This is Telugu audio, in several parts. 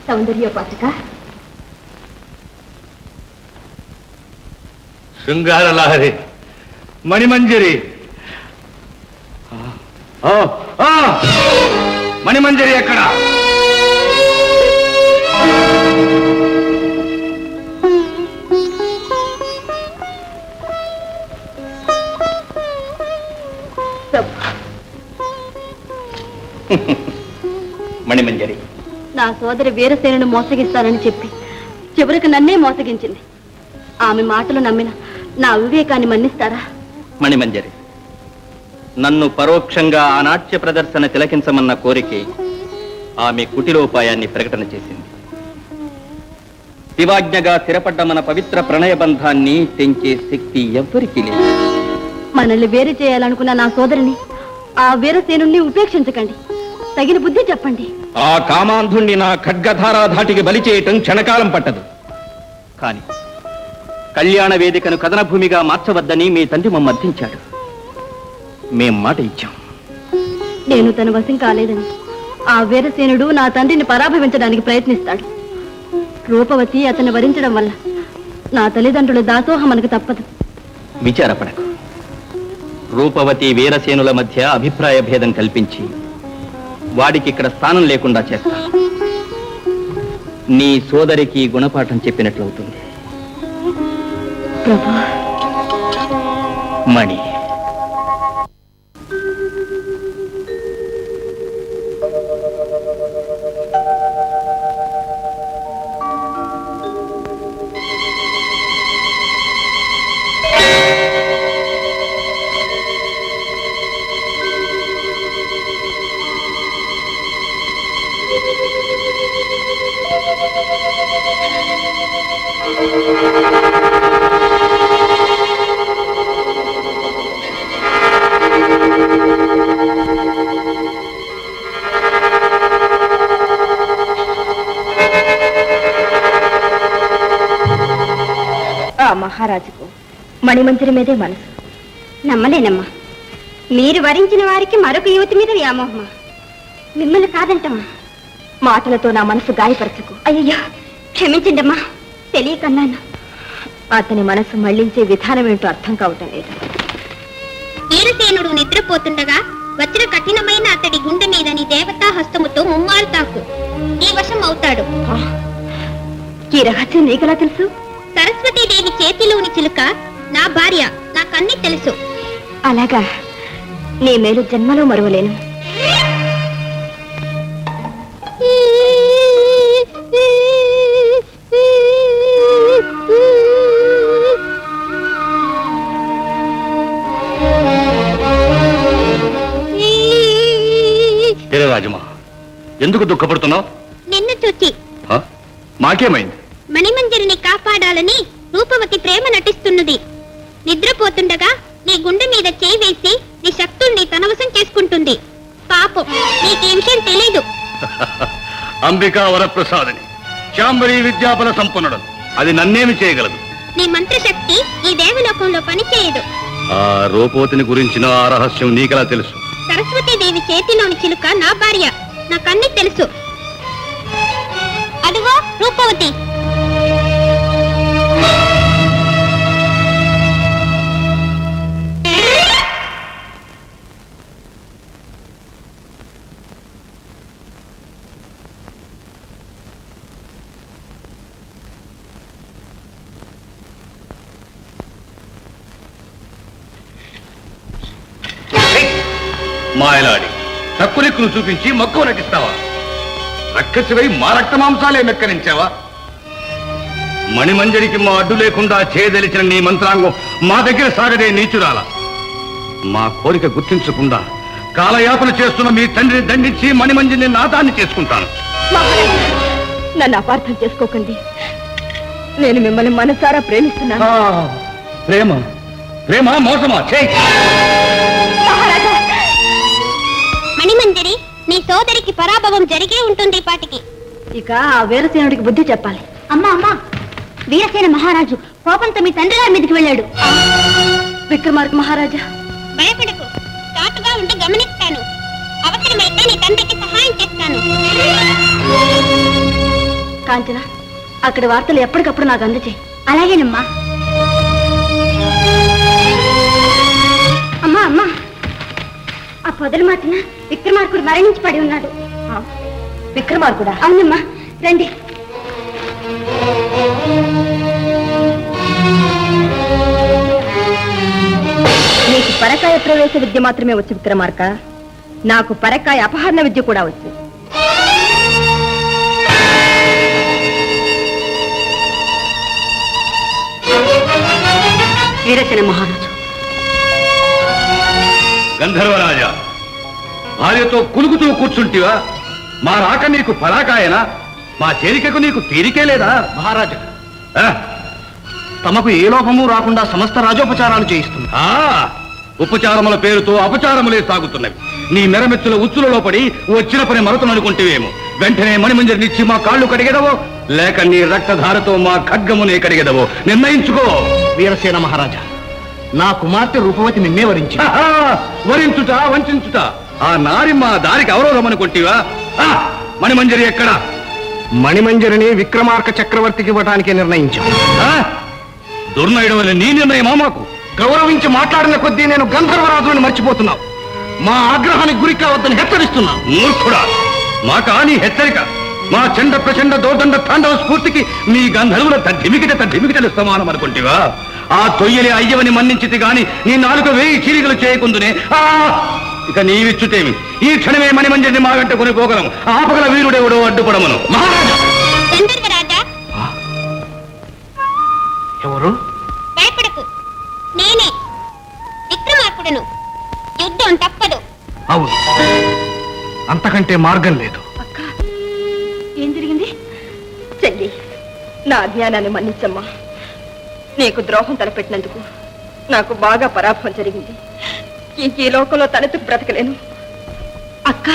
సౌందర్యోపాసక, శృంగారలహరి, మణిమంజరి. మణిమంజరి ఎక్కడ? మణిమంజరి, నా సోదరి వీరసేనను మోసగిస్తానని చెప్పి చివరికి నన్నే మోసగించింది. ఆమె మాటలు నమ్మిన నా వివేకాన్ని మన్నిస్తారా? మణిమంజరి, నన్ను పరోక్షంగా ఆ నాట్య ప్రదర్శన తిలకించమన్న కోరికే ఆమె కుటిలోపాయాన్ని ప్రకటన చేసింది. శివాజ్ఞగా స్థిరపడ్డ మన పవిత్ర ప్రణయ బంధాన్ని తెంచే శక్తి ఎవ్వరికీ లేదు. మనల్ని వేరు చేయాలనుకున్న నా సోదరిని, ఆ వీరసేనుణ్ణి ఉపేక్షించకండి. తగిన బుద్ధి చెప్పండి. ఆ కామాంధుణ్ణి నా ఖడ్గధారా ధాటికి బలి చేయటం క్షణకాలం పట్టదు. కాని కళ్యాణ వేదికను కథన భూమిగా మార్చవద్దని మీ తండ్రి మమ్మ అర్థించాడు. మేం మాట ఇచ్చాం. నేను తన వశం కాలేదని ఆ వీరసేనుడు నా తండ్రిని పరాభవించడానికి ప్రయత్నిస్తాడు. రూపవతి అతన్ని వరించడం వల్ల నా తల్లిదండ్రుల దాసోహం మనకు తప్పదు. విచారపడకు. రూపవతి వీరసేనుల మధ్య అభిప్రాయ భేదం కల్పించి వాడికి ఇక్కడ స్థానం లేకుండా చేస్తాను. నీ సోదరికి గుణపాఠం చెప్పినట్లవుతుంది. ప్రభు, మణి, మహారాజుకు మణిమంజరి మీదే మనసు. నమ్మలేనమ్మా. మీరు వరించిన వారికి మరొక యువతి మీద వ్యామోహమా? మిమ్మల్ని కాదంటమ్మా. మాటలతో నా మనసు గాయపరచకు. అయ్యో, క్షమించండమ్మా, తెలియకన్నాను. అతని మనసు మళ్లించే విధానం ఏంటో అర్థం కావటం లేదు. వీరసేనుడు నిద్రపోతుండగా వజ్ర కఠినమైన అతడి గుండె మీద నీ దేవతా హస్తముతో ముమ్మారు తాకు. ఈ వశం అవుతాడు. ఈ రహస్యం నీకెలా తెలుసు? సరస్వతీదేవి చేతిలోని చిలుక నా భార్య, నాకన్నీ తెలుసు. అలాగా? నీ మేలు జన్మలో మరువలేను. రాజమా, ఎందుకు దుఃఖపడుతున్నావు? నిన్ను చూచి. మాకేమైంది? మణిమంజరిని కాపాడాలని రూపవతి ప్రేమ నటిస్తున్నది. నిద్రపోతుండగా నీ గుండె మీద చేయి వేసి నీ శక్తుల్ని తనవశం చేసుకుంటుంది. పాపం, నీకు విషయం తెలీదు. అంబికా వరప్రసాదని, శాంబరీ విద్యాబల సంపన్నుడు. అది నన్నేమి చేయగలదు? నీ మంత్రశక్తి ఈ దేవలోకంలో పనిచేయదు. ఆ రూపవతిని గురించిన ఆ రహస్యం నీకెలా తెలుసు? సరస్వతీదేవి చేతిలోని చిలుక నా భార్య, నాకన్నీ తెలుసు. అదిగో రూపవతి. మాయలాడి తక్కువ చూపించి మక్కువ నటిస్తావా? రక్కసివై మా రక్త మాంసాలే మెక్కరించావా? మణిమంజరికి మా అడ్డు లేకుండా చేయదలిచిన నీ మంత్రాంగం మా దగ్గర సాగదే నీచురాల. మా కోరిక గుర్తించకుండా కాలయాపన చేస్తున్న మీ తండ్రిని దండించి మణిమంజరిని నాదాన్ని చేసుకుంటాను. నన్ను అపార్థం చేసుకోకండి. నేను మిమ్మల్ని మనసారా ప్రేమిస్తున్నాను. ప్రేమ ప్రేమ మోసమా? మణిమంజరి, నీ సోదరికి పరాభవం జరిగే ఉంటుంది పాటికి. ఇక ఆ వీరసేనుడికి బుద్ధి చెప్పాలి. అమ్మా అమ్మా, వీరసేన మహారాజు కోపంతో మీ తండ్రి గారి మీదకి వెళ్ళాడు. విక్రమార్క మహారాజా, భయపడకు, చాటుగా ఉండి గమనిస్తాను. 'అవసరమైతే నీ తండ్రికి సహాయం చేస్తాను. కాంచన, అక్కడి వార్తలు ఎప్పటికప్పుడు నాకు అందచేయి. అలాగేనమ్మా. అమ్మా అమ్మా, ఆ పొదల మాటన విక్రమార్కుడు మరణించి పడి ఉన్నాడు. విక్రమార్కుడా? అవునమ్మా, రండి. నీకు పరకాయ ప్రవేశ విద్య మాత్రమే వచ్చు విక్రమార్క, నాకు పరకాయ అపహరణ విద్య కూడా వచ్చు. వీరసేన మహారాజు. గంధర్వరాజా, భార్యతో కులుకుతూ కూర్చుంటివా? మా రాక నీకు పరాకాయనా? మా చేరికకు నీకు తీరికే లేదా? మహారాజా, ఆ? తమకు ఏ లోపము రాకుండా సమస్త రాజోపచారాలు చేయిస్తుంది. ఉపచారముల పేరుతో అపచారములే సాగుతున్నవి. నీ మెరమెచ్చుల ఉచ్చులలో పడి వచ్చిన పని మరతననుకుంటేవేమో. వెంటనే మణిమంజరినిచ్చి మా కాళ్ళు కడిగెదవో, లేక నీ రక్తధారతో మా ఖడ్గమునే కడిగెదవో నిర్ణయించుకో. వీరసేన మహారాజా, నా కుమార్తె రూపవతి నిన్నే వరించి. వరించుట వంచుట ఆ నారి మా దారికి అవరోధమనుకుంటేవా? మణిమంజరి ఎక్కడా? మణిమంజరిని విక్రమార్క చక్రవర్తికి ఇవ్వటానికి నిర్ణయించాం. దుర్నయుడవని నీ నిర్ణయమా? మాకు గౌరవించి మాట్లాడిన కొద్దీ నేను గంధర్వరాజుని మర్చిపోతున్నావు. మా ఆగ్రహానికి గురి కావద్దని హెచ్చరిస్తున్నా. మూర్ఖుడా, మాకా నీ హెచ్చరిక? మా చండ ప్రచండ దోదండ తాండవ స్ఫూర్తికి మీ గంధర్వుల తద్దిమికిటలు సమానం అనుకుంటేవా? ఆ తొయ్యని అయ్యవని మన్నించితే గాని నీ నాలుక వేయి చీలికలు చేయకుందునే. ఇక నీవిచ్చుతేమి? ఈ క్షణమే మణిమంజరిని మా వెంట కొనిపోగలము. ఆపగల వీరుడెవడో అడ్డుపడమను. మహారాజా! గంధర్వరాజా, ఎవరు? భయపడకు, నేనే విక్రమార్కుడును. యుద్ధం తప్పదు. అవును, అంతకంటే మార్గం లేదు. అక్క, ఏం జరిగింది? చెల్లి, నా అజ్ఞానాన్ని మన్నించమ్మా. నీకు ద్రోహం తలపెట్టినందుకు నాకు బాగా పరాభవం జరిగింది. ఇంక ఈ లోకంలో తలెత్తుకు బ్రతకలేను. అక్క,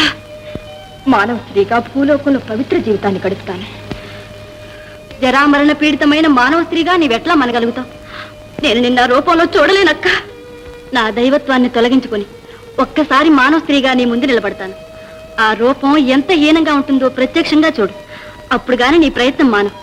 మానవ స్త్రీగా భూలోకంలో పవిత్ర జీవితాన్ని గడుపుతాను. జరామరణ పీడితమైన మానవ స్త్రీగా నీవెట్లా మనగలుగుతావు? నేను నిన్న రూపంలో చూడలేనక్క. నా దైవత్వాన్ని తొలగించుకొని ఒక్కసారి మానవ స్త్రీగా నీ ముందు నిలబడతాను. ఆ రూపం ఎంత హీనంగా ఉంటుందో ప్రత్యక్షంగా చూడు. అప్పుడు గాని నీ ప్రయత్నం మానవు.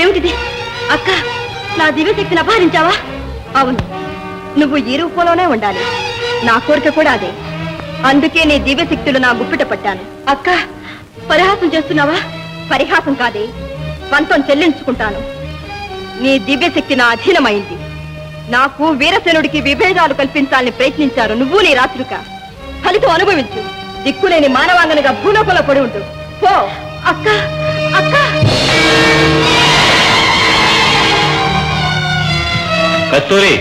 ఏమిటిది అక్క? నా దివ్యశక్తిని అపహరించావా? అవును, నువ్వు ఈ రూపంలోనే ఉండాలి. నా కోరిక కూడా అదే. అందుకే నీ దివ్యశక్తులు నా గుప్పిట పట్టాను. అక్క, పరిహాసం చేస్తున్నావా? పరిహాసం కాదే, పంతం చెల్లించుకుంటాను. నీ దివ్యశక్తి నా అధీనమైంది. నాకు వీరసేనుడికి విభేదాలు కల్పించాలని ప్రయత్నించారు నువ్వు నీ రాత్రిక. ఫలితం అనుభవించు. దిక్కులేని మానవాంగనగా భూలోకంలో పడి ఉంటు. పో అక్క. అక్క, కస్తూరి,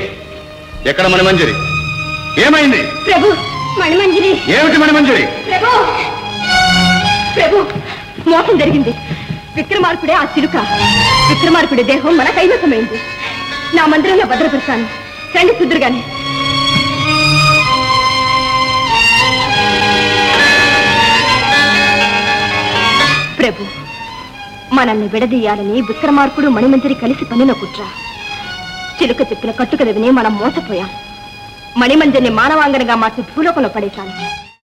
ఎక్కడ మణిమంజరి? ఏమైంది? ప్రభు, మణిమంజరి. ఏమిటి మణిమంజరి? ప్రభు, ప్రభు, మోసం జరిగింది. విక్రమార్కుడే ఆ చిలుక. విక్రమార్కుడి దేహం మన కైవసమైంది. నా మందిరంలో భద్రపరుస్తాను. రండి కుదురుగానే. ప్రభు, మనల్ని విడదీయాలని విక్రమార్కుడు మణిమంజరి కలిసి పనిలో కుట్రా. చిలుక చెప్పిన కట్టుకదవిని మనం మోసపోయాం. మణిమంజరిని మానవాంగనగా మార్చి భూలోకంలో పడేశాను.